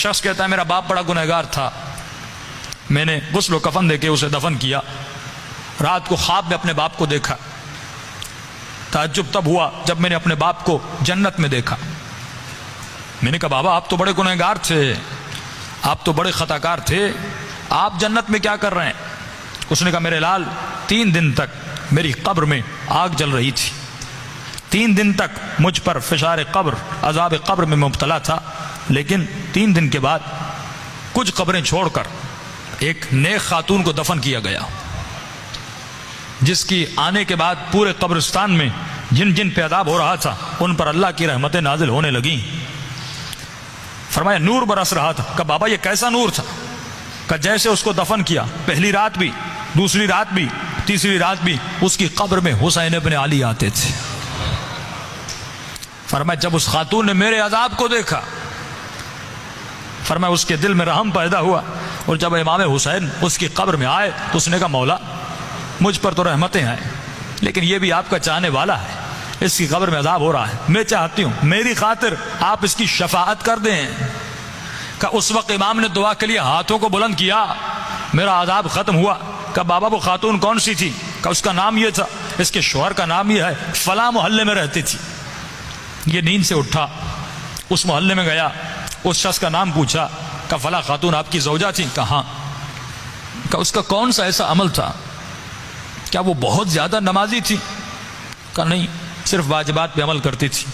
شخص کہتا ہے میرا باپ بڑا گنہگار تھا، میں نے غسل و کفن دے کے اسے دفن کیا، رات کو خواب میں اپنے باپ کو دیکھا، تعجب تب ہوا جب میں نے اپنے باپ کو جنت میں دیکھا۔ میں نے کہا بابا آپ تو بڑے گنہگار تھے، آپ تو بڑے خطا کار تھے، آپ جنت میں کیا کر رہے ہیں؟ اس نے کہا میرے لال 3 دن تک میری قبر میں آگ جل رہی تھی، 3 دن تک مجھ پر فشار قبر، عذاب قبر میں مبتلا تھا، لیکن 3 دن کے بعد کچھ قبریں چھوڑ کر ایک نیک خاتون کو دفن کیا گیا، جس کی آنے کے بعد پورے قبرستان میں جن جن پہ عذاب ہو رہا تھا ان پر اللہ کی رحمتیں نازل ہونے لگیں۔ فرمایا نور برس رہا تھا۔ کہا بابا یہ کیسا نور تھا؟ کہ جیسے اس کو دفن کیا پہلی رات بھی، دوسری رات بھی، تیسری رات بھی اس کی قبر میں حسین ابن علی آتے تھے۔ فرمایا جب اس خاتون نے میرے عذاب کو دیکھا، فرمایا اس کے دل میں رحم پیدا ہوا، اور جب امام حسین اس کی قبر میں آئے تو اس نے کہا مولا مجھ پر تو رحمتیں ہیں، لیکن یہ بھی آپ کا چاہنے والا ہے، اس کی قبر میں عذاب ہو رہا ہے، میں چاہتی ہوں میری خاطر آپ اس کی شفاعت کر دیں۔ کہ اس وقت امام نے دعا کے لیے ہاتھوں کو بلند کیا، میرا عذاب ختم ہوا۔ کہ بابا وہ خاتون کون سی تھی؟ کہ اس کا نام یہ تھا، اس کے شوہر کا نام یہ ہے، فلاں محلے میں رہتی تھی۔ یہ نیند سے اٹھا، اس محلے میں گیا، اس شخص کا نام پوچھا، کہ فلاں خاتون آپ کی زوجہ تھی؟ کہ ہاں۔ کہ اس کا کون سا ایسا عمل تھا؟ کیا وہ بہت زیادہ نمازی تھی؟ کہ نہیں، صرف واجبات پہ عمل کرتی تھی۔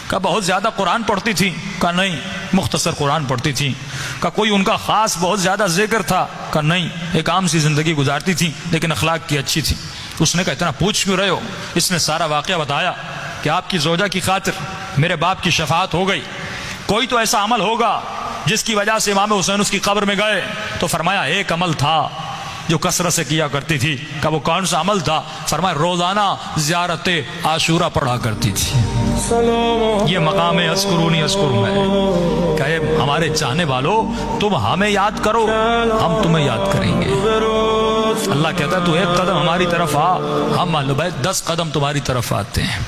کہ بہت زیادہ قرآن پڑھتی تھی؟ کہ نہیں، مختصر قرآن پڑھتی تھی۔ کہ کوئی ان کا خاص بہت زیادہ ذکر تھا؟ کہ نہیں، ایک عام سی زندگی گزارتی تھی لیکن اخلاق کی اچھی تھی۔ اس نے کہا اتنا پوچھ کیوں رہے ہو؟ اس نے سارا واقعہ بتایا کہ آپ کی زوجہ کی خاطر میرے باپ کی شفاعت ہو گئی، کوئی تو ایسا عمل ہوگا جس کی وجہ سے امام حسین اس کی قبر میں گئے۔ تو فرمایا ایک عمل تھا جو کثرت سے کیا کرتی تھی۔ کہ وہ کون سا عمل تھا؟ فرمایا روزانہ زیارت عاشورہ پڑھا کرتی تھی۔ یہ مقام اذکرونی اذکرکم ہے کہ ہمارے چاہنے والوں تم ہمیں یاد کرو، ہم تمہیں یاد کریں گے۔ اللہ کہتا ہے تو 1 قدم ہماری طرف آ، ہم اہل بیت 10 قدم تمہاری طرف آتے ہیں۔